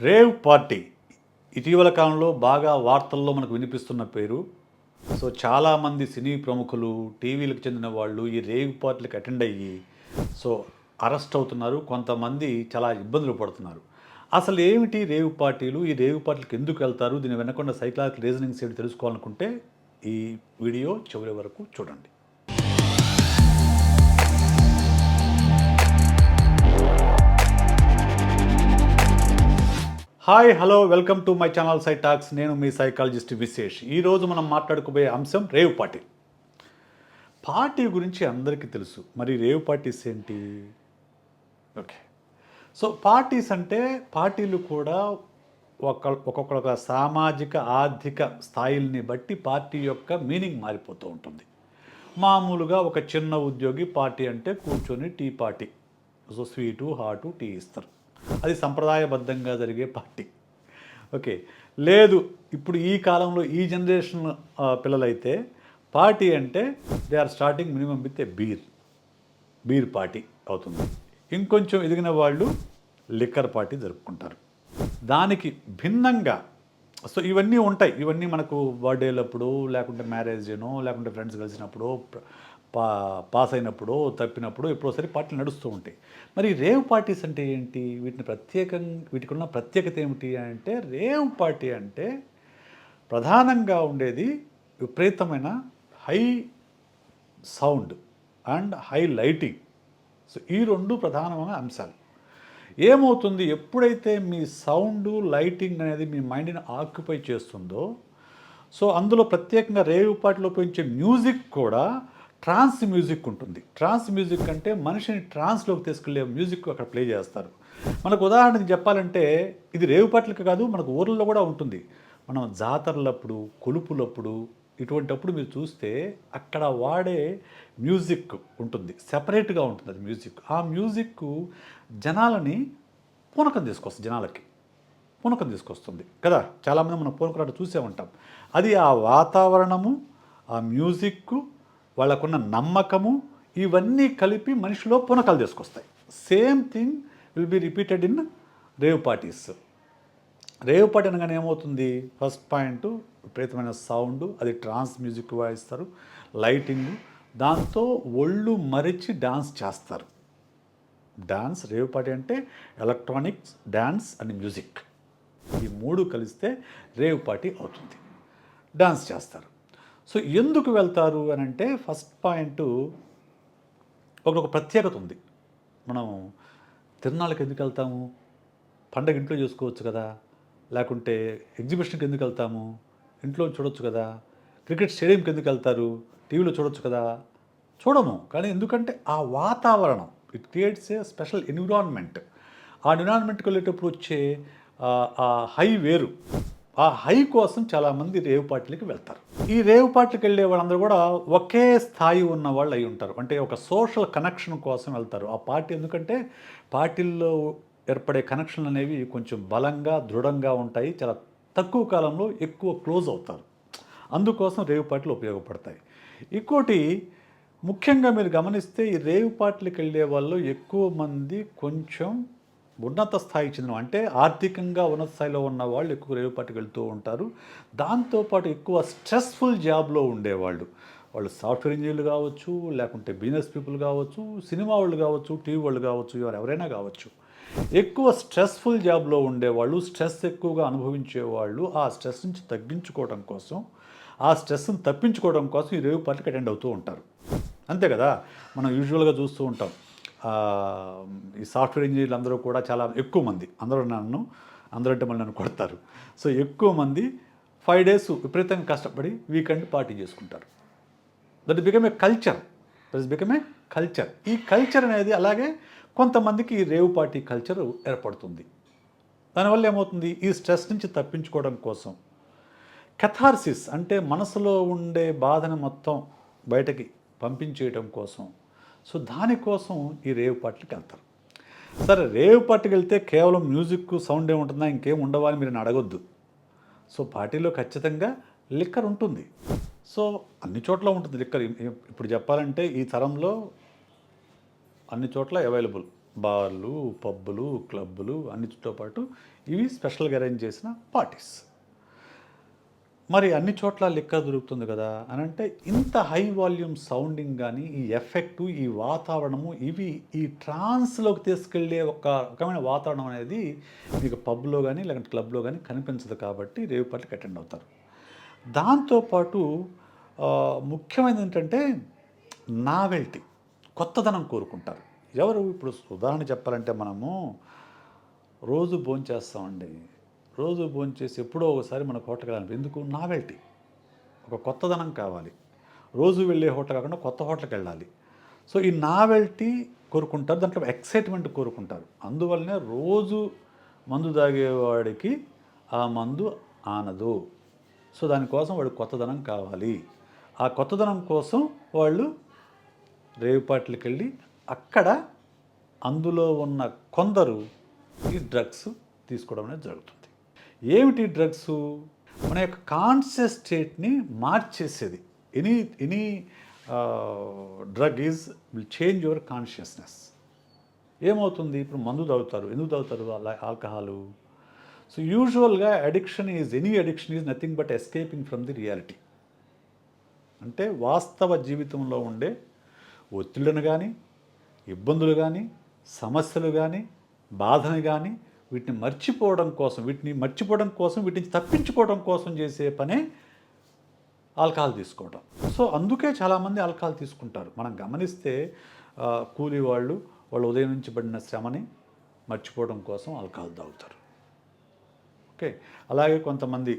Rave party ఇటీవల కాలంలో బాగా వార్తల్లో మనకు వినిపిస్తున్న పేరు. సో చాలామంది సినీ ప్రముఖులు, టీవీలకు చెందిన వాళ్ళు ఈ రేవ్ పార్టీలకు అటెండ్ అయ్యి సో అరెస్ట్ అవుతున్నారు. కొంతమంది చాలా ఇబ్బందులు పడుతున్నారు. అసలు ఏమిటి రేవ్ పార్టీలు? ఈ రేవ్ పార్టీలకు ఎందుకు వెళ్తారు? దీని వెనకున్న సైకలాజికల్ రీజనింగ్స్ ఏంటి తెలుసుకోవాలనుకుంటే ఈ వీడియో చివరి వరకు చూడండి. Hi, hello, welcome to my channel Psy Talks. నేను మీ సైకాలజిస్ట్ విశేష్. ఈరోజు మనం మాట్లాడుకోబోయే అంశం రేవ్ పార్టీ. పార్టీ గురించి అందరికీ తెలుసు. మరి రేవ్ పార్టీస్ ఏంటి? ఓకే, సో పార్టీస్ అంటే పార్టీలు కూడా ఒక్కొక్క సామాజిక ఆర్థిక స్థాయిల్ని బట్టి పార్టీ యొక్క మీనింగ్ మారిపోతూ ఉంటుంది. మామూలుగా ఒక చిన్న ఉద్యోగి పార్టీ అంటే కూర్చొని tea party, so sweet hot tea ఇస్తారు. అది సంప్రదాయబద్ధంగా జరిగే పార్టీ. ఓకే, లేదు ఇప్పుడు ఈ కాలంలో ఈ జనరేషన్ పిల్లలైతే పార్టీ అంటే they are starting minimum with a beer party అవుతుంది. ఇంకొంచెం ఎదిగిన వాళ్ళు లిక్కర్ పార్టీ జరుపుకుంటారు. దానికి భిన్నంగా సో ఇవన్నీ ఉంటాయి. ఇవన్నీ మనకు బర్త్డేలప్పుడు, లేకుంటే మ్యారేజ్నో, లేకుంటే ఫ్రెండ్స్ కలిసినప్పుడు, పాస్ అయినప్పుడు, తప్పినప్పుడు ఎప్పుడోసారి పార్టీలు నడుస్తూ ఉంటాయి. మరి రేవ్ పార్టీస్ అంటే ఏంటి? వీటికి ఉన్న ప్రత్యేకత ఏమిటి అంటే, రేవ్ పార్టీ అంటే ప్రధానంగా ఉండేది విపరీతమైన high sound and high lighting. So ఈ రెండు ప్రధానమైన అంశాలు. ఏమవుతుంది, ఎప్పుడైతే మీ సౌండ్ లైటింగ్ అనేది మీ మైండ్ని ఆక్యుపై చేస్తుందో, సో అందులో ప్రత్యేకంగా రేవ్ పార్టీలో ఉపయోగించే మ్యూజిక్ కూడా ట్రాన్స్ మ్యూజిక్ ఉంటుంది. ట్రాన్స్ మ్యూజిక్ అంటే మనిషిని ట్రాన్స్లోకి తీసుకెళ్లే మ్యూజిక్ అక్కడ ప్లే చేస్తారు. మనకు ఉదాహరణకి చెప్పాలంటే ఇది రేవు పాటలకు కాదు, మనకు ఊర్లలో కూడా ఉంటుంది. మనం జాతరలప్పుడు, కొలుపులప్పుడు, ఇటువంటప్పుడు మీరు చూస్తే అక్కడ వాడే మ్యూజిక్ ఉంటుంది, సెపరేట్గా ఉంటుంది అది మ్యూజిక్. ఆ మ్యూజిక్ జనాలని పూనకం తీసుకొస్తుంది కదా. చాలామంది మనం పూనకరాట చూసే ఉంటాం. అది ఆ వాతావరణము, ఆ మ్యూజిక్, వాళ్ళకున్న నమ్మకము, ఇవన్నీ కలిపి మనిషిలో పూనకాలు తీసుకొస్తాయి. Same thing will be repeated in rave parties. Rave party అనగానే ఏమవుతుంది, ఫస్ట్ పాయింట్ విపరీతమైన సౌండ్, అది ట్రాన్స్ మ్యూజిక్ వాయిస్తారు, లైటింగ్, దాంతో ఒళ్ళు మరిచి డాన్స్ చేస్తారు. రేవ్ పార్టీ అంటే ఎలక్ట్రానిక్స్, డాన్స్ అండ్ మ్యూజిక్, ఈ మూడు కలిస్తే రేవ్ పార్టీ అవుతుంది. డాన్స్ చేస్తారు. సో ఎందుకు వెళ్తారు అని అంటే, ఫస్ట్ పాయింట్ ఒక ప్రత్యేకత ఉంది. మనం తిరునాళ్ళకి ఎందుకు వెళ్తాము? పండగ ఇంట్లో చేసుకోవచ్చు కదా. లేకుంటే ఎగ్జిబిషన్కి ఎందుకు వెళ్తాము? ఇంట్లో చూడొచ్చు కదా. క్రికెట్ స్టేడియంకి ఎందుకు వెళ్తారు? టీవీలో చూడొచ్చు కదా. చూడము. కానీ ఎందుకంటే ఆ వాతావరణం, it creates a special environment. ఆ ఎన్విరాన్మెంట్కి వెళ్ళేటప్పుడు వచ్చే ఆ హై వేరు. ఆ హై కోసం చాలామంది రేవ్ పార్టీలకు వెళ్తారు. ఈ రేవ్ పార్టీలకు వెళ్ళే వాళ్ళందరూ కూడా ఒకే స్థాయి ఉన్న వాళ్ళు అయి ఉంటారు. అంటే ఒక సోషల్ కనెక్షన్ కోసం వెళ్తారు ఆ పార్టీ. ఎందుకంటే పార్టీల్లో ఏర్పడే కనెక్షన్లు అనేవి కొంచెం బలంగా, దృఢంగా ఉంటాయి. చాలా తక్కువ కాలంలో ఎక్కువ క్లోజ్ అవుతారు. అందుకోసం రేవ్ పార్టీలు ఉపయోగపడతాయి. ఇంకోటి ముఖ్యంగా మీరు గమనిస్తే, ఈ రేవ్ పార్టీలకు వెళ్ళే వాళ్ళు ఎక్కువ మంది కొంచెం ఉన్నత స్థాయికి చెందిన, అంటే ఆర్థికంగా ఉన్నత స్థాయిలో ఉన్న వాళ్ళు ఎక్కువ రేవ్ పార్టీకి వెళ్తూ ఉంటారు. దాంతోపాటు ఎక్కువ స్ట్రెస్ఫుల్ జాబ్లో ఉండేవాళ్ళు, వాళ్ళు సాఫ్ట్వేర్ ఇంజనీర్లు కావచ్చు, లేకుంటే బిజినెస్ పీపుల్ కావచ్చు, సినిమా వాళ్ళు కావచ్చు, టీవీ వాళ్ళు కావచ్చు, ఎవరైనా కావచ్చు, ఎక్కువ స్ట్రెస్ఫుల్ జాబ్లో ఉండేవాళ్ళు, స్ట్రెస్ ఎక్కువగా అనుభవించేవాళ్ళు, ఆ స్ట్రెస్ నుంచి తగ్గించుకోవడం కోసం, ఆ స్ట్రెస్ని తప్పించుకోవడం కోసం ఈ రేవ్ పార్టీకి అటెండ్ అవుతూ ఉంటారు. అంతే కదా. మనం యూజువల్గా చూస్తూ ఉంటాం, ఈ సాఫ్ట్వేర్ ఇంజనీర్లు అందరూ కూడా చాలా ఎక్కువ మంది, అందరంటే మళ్ళీ నన్ను కొడతారు. సో ఎక్కువ మంది 5 days విపరీతంగా కష్టపడి వీకెండ్ పార్టీ చేసుకుంటారు. That become a culture. ఈ కల్చర్ అనేది అలాగే కొంతమందికి ఈ రేవ్ పార్టీ కల్చర్ ఏర్పడుతుంది. దానివల్ల ఏమవుతుంది, ఈ స్ట్రెస్ నుంచి తప్పించుకోవడం కోసం, కెథార్సిస్ అంటే మనసులో ఉండే బాధను మొత్తం బయటకి పంపించేయడం కోసం, సో దానికోసం ఈ రేవ్ పార్టీకి వెళ్తారు. సరే, రేవ్ పార్టీకి వెళ్తే కేవలం మ్యూజిక్, సౌండ్ ఏముంటుందా, ఇంకేం ఉండవా అని మీరు అడగొద్దు. సో పార్టీలో ఖచ్చితంగా లిక్కర్ ఉంటుంది. సో అన్ని చోట్ల ఉంటుంది లిక్కర్. ఇప్పుడు చెప్పాలంటే ఈ తరంలో అన్ని చోట్ల అవైలబుల్, బార్లు, పబ్బులు, క్లబ్బులు అన్నిటితో పాటు ఇవి స్పెషల్గా అరేంజ్ చేసిన పార్టీస్. మరి అన్ని చోట్ల లిక్కర్ దొరుకుతుంది కదా అని అంటే, ఇంత హై వాల్యూమ్ సౌండింగ్ కానీ, ఈ ఎఫెక్టు, ఈ వాతావరణము, ఇవి ఈ ట్రాన్స్లోకి తీసుకెళ్ళే ఒక రకమైన వాతావరణం అనేది మీకు పబ్లో కానీ లేదంటే క్లబ్లో కానీ కనిపించదు. కాబట్టి రేవ్ పార్టీకి అటెండ్ అవుతారు. దాంతోపాటు ముఖ్యమైనది ఏంటంటే నావెల్టీ, కొత్తదనం కోరుకుంటారు. ఎవరు ఇప్పుడు ఉదాహరణ చెప్పాలంటే, మనము రోజు భోంచేస్తామండి. రోజు భోంచేసి ఎప్పుడో ఒకసారి మనకు హోటల్కి వెళ్ళాలి. ఎందుకు? నావెల్టీ, ఒక కొత్తదనం కావాలి. రోజు వెళ్ళే హోటల్ కాకుండా కొత్త హోటల్కి వెళ్ళాలి. సో ఈ నావెల్టీ కోరుకుంటారు, దాంట్లో ఎక్సైట్మెంట్ కోరుకుంటారు. అందువల్లనే రోజు మందు తాగేవాడికి ఆ మందు ఆనదు. సో దానికోసం వాడు కొత్తదనం కావాలి. ఆ కొత్తదనం కోసం వాళ్ళు రేవ్ పార్టీలకు వెళ్ళి అక్కడ అందులో ఉన్న కొందరు ఈ డ్రగ్స్ తీసుకోవడం అనేది జరుగుతుంది. ఏమిటి డ్రగ్స్? మన యొక్క కాన్షియస్ స్టేట్ని మార్చేసేది. Any drug is will change your consciousness. ఏమవుతుంది? ఇప్పుడు మందు తాగుతారు. ఎందుకు తాగుతారు? ఆల్కహాలు. సో యూజువల్గా any addiction is nothing but escaping from the reality. అంటే వాస్తవ జీవితంలో ఉండే ఒత్తిళ్ళను కానీ, ఇబ్బందులు కానీ, సమస్యలు కానీ, బాధను కానీ, వీటిని మర్చిపోవడం కోసం, వీటిని తప్పించుకోవడం కోసం చేసే పనే ఆల్కహాల్ తీసుకోవడం. సో అందుకే చాలామంది ఆల్కహాల్ తీసుకుంటారు. మనం గమనిస్తే కూలీ వాళ్ళు ఉదయం నుంచి పడిన శ్రమని మర్చిపోవడం కోసం ఆల్కహాల్ తాగుతారు. ఓకే. అలాగే కొంతమంది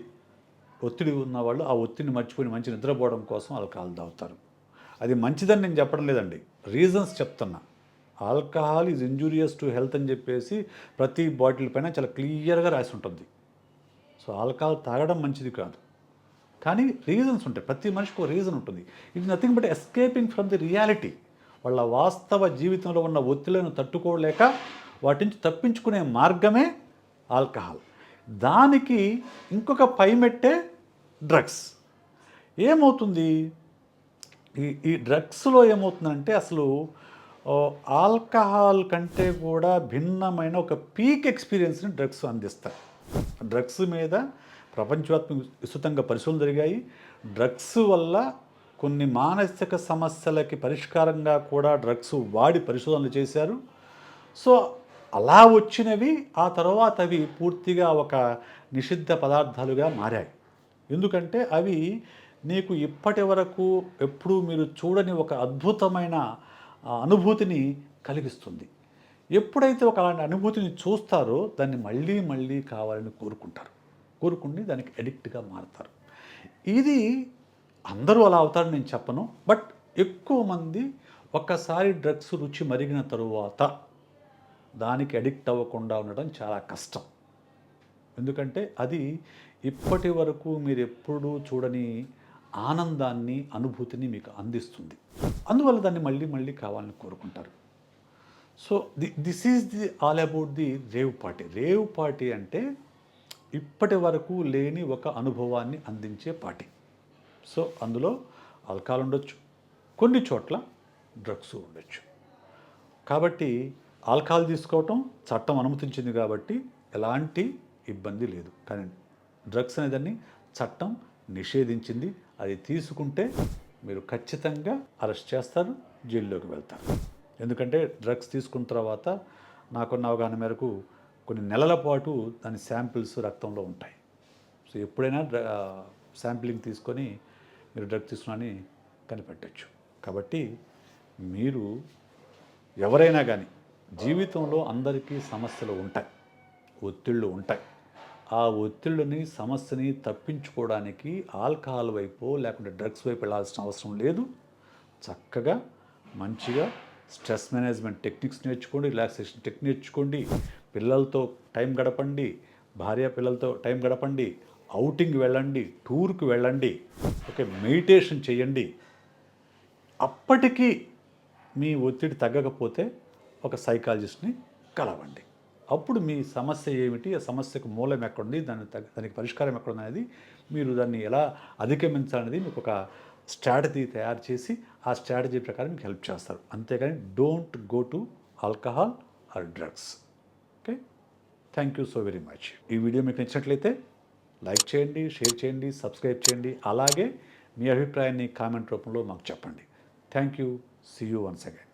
ఒత్తిడి ఉన్నవాళ్ళు ఆ ఒత్తిడిని మర్చిపోయి మంచి నిద్రపోవడం కోసం ఆల్కహాల్ తాగుతారు. అది మంచిదని నేను చెప్పడం లేదండి, రీజన్స్ చెప్తున్నా. Alcohol is injurious to health అని చెప్పేసి ప్రతి బాటిల్ పైన చాలా క్లియర్గా రాసి ఉంటుంది. సో ఆల్కహాల్ తాగడం మంచిది కాదు, కానీ రీజన్స్ ఉంటాయి. ప్రతి మనిషికి ఒక రీజన్ ఉంటుంది. It is nothing but escaping from the reality. వాళ్ళ వాస్తవ జీవితంలో ఉన్న ఒత్తిళ్లను తట్టుకోలేక వాటి నుంచి తప్పించుకునే మార్గమే ఆల్కహాల్. దానికి ఇంకొక పైమెట్టే డ్రగ్స్. ఏమవుతుంది? ఈ డ్రగ్స్లో ఏమవుతుందంటే, అసలు ఆల్కహాల్ కంటే కూడా భిన్నమైన ఒక పీక్ ఎక్స్పీరియన్స్ని డ్రగ్స్ అందిస్తాయి. డ్రగ్స్ మీద ప్రపంచవ్యాప్తంగా విస్తృతంగా పరిశోధనలు జరిగాయి. డ్రగ్స్ వల్ల కొన్ని మానసిక సమస్యలకి పరిష్కారంగా కూడా డ్రగ్స్ వాడి పరిశోధనలు చేశారు. సో అలా వచ్చినవి ఆ తర్వాత అవి పూర్తిగా ఒక నిషిద్ధ పదార్థాలుగా మారాయి. ఎందుకంటే అవి నీకు ఇప్పటి వరకు ఎప్పుడూ మీరు చూడని ఒక అద్భుతమైన అనుభూతిని కలిగిస్తుంది. ఎప్పుడైతే ఒక అలాంటి అనుభూతిని చూస్తారో దాన్ని మళ్ళీ మళ్ళీ కావాలని కోరుకుండి దానికి అడిక్ట్గా మారుతారు. ఇది అందరూ అలా అవుతారని నేను చెప్పను, బట్ ఎక్కువ మంది ఒక్కసారి డ్రగ్స్ రుచి మరిగిన తరువాత దానికి అడిక్ట్ అవ్వకుండా ఉండడం చాలా కష్టం. ఎందుకంటే అది ఇప్పటి వరకు మీరు ఎప్పుడూ చూడని ఆనందాన్ని, అనుభూతిని మీకు అందిస్తుంది. అందువల్ల దాన్ని మళ్ళీ మళ్ళీ కావాలని కోరుకుంటారు. So this is all about the rave party. Rave party అంటే ఇప్పటి వరకు లేని ఒక అనుభవాన్ని అందించే పార్టీ. సో అందులో ఆల్కహాల్ ఉండొచ్చు, కొన్ని చోట్ల డ్రగ్స్ ఉండొచ్చు. కాబట్టి ఆల్కహాల్ తీసుకోవటం చట్టం అనుమతించింది కాబట్టి ఎలాంటి ఇబ్బంది లేదు. కానీ డ్రగ్స్ అనేదాన్ని చట్టం నిషేధించింది. అది తీసుకుంటే మీరు ఖచ్చితంగా అరెస్ట్ చేస్తారు, జైల్లోకి వెళ్తారు. ఎందుకంటే డ్రగ్స్ తీసుకున్న తర్వాత నాకున్న అవగాహన మేరకు కొన్ని నెలల పాటు దాని శాంపిల్స్ రక్తంలో ఉంటాయి. సో ఎప్పుడైనా శాంపిలింగ్ తీసుకొని మీరు డ్రగ్ తీసుకున్నారని కనిపెట్టచ్చు. కాబట్టి మీరు ఎవరైనా కానీ జీవితంలో అందరికీ సమస్యలు ఉంటాయి, ఒత్తిళ్ళు ఉంటాయి. ఆ ఒత్తిళ్ళని, సమస్యని తప్పించుకోవడానికి ఆల్కహాల్ వైపు లేకుంటే డ్రగ్స్ వైపు వెళ్ళాల్సిన అవసరం లేదు. చక్కగా మంచిగా స్ట్రెస్ మేనేజ్మెంట్ టెక్నిక్స్ నేర్చుకోండి, రిలాక్సేషన్ టెక్నిక్ నేర్చుకోండి, పిల్లలతో టైం గడపండి, భార్య పిల్లలతో టైం గడపండి, అవుటింగ్ వెళ్ళండి, టూర్కి వెళ్ళండి, ఓకే, మెడిటేషన్ చేయండి. అప్పటికీ మీ ఒత్తిడి తగ్గకపోతే ఒక సైకాలజిస్ట్ని కలవండి. అప్పుడు మీ సమస్య ఏమిటి, ఆ సమస్యకు మూలం ఎక్కడుంది, దానికి పరిష్కారం ఎక్కడుంది అనేది, మీరు దాన్ని ఎలా అధిగమించాలనేది మీకు ఒక స్ట్రాటజీ తయారు చేసి ఆ స్ట్రాటజీ ప్రకారం మీకు హెల్ప్ చేస్తారు. అంతేగాని don't go to alcohol or drugs. Okay. Thank you so very much. ఈ వీడియో మీకు నచ్చినట్లయితే లైక్ చేయండి, షేర్ చేయండి, సబ్స్క్రైబ్ చేయండి. అలాగే మీ అభిప్రాయాన్ని కామెంట్ రూపంలో మాకు చెప్పండి. Thank you. See you once again.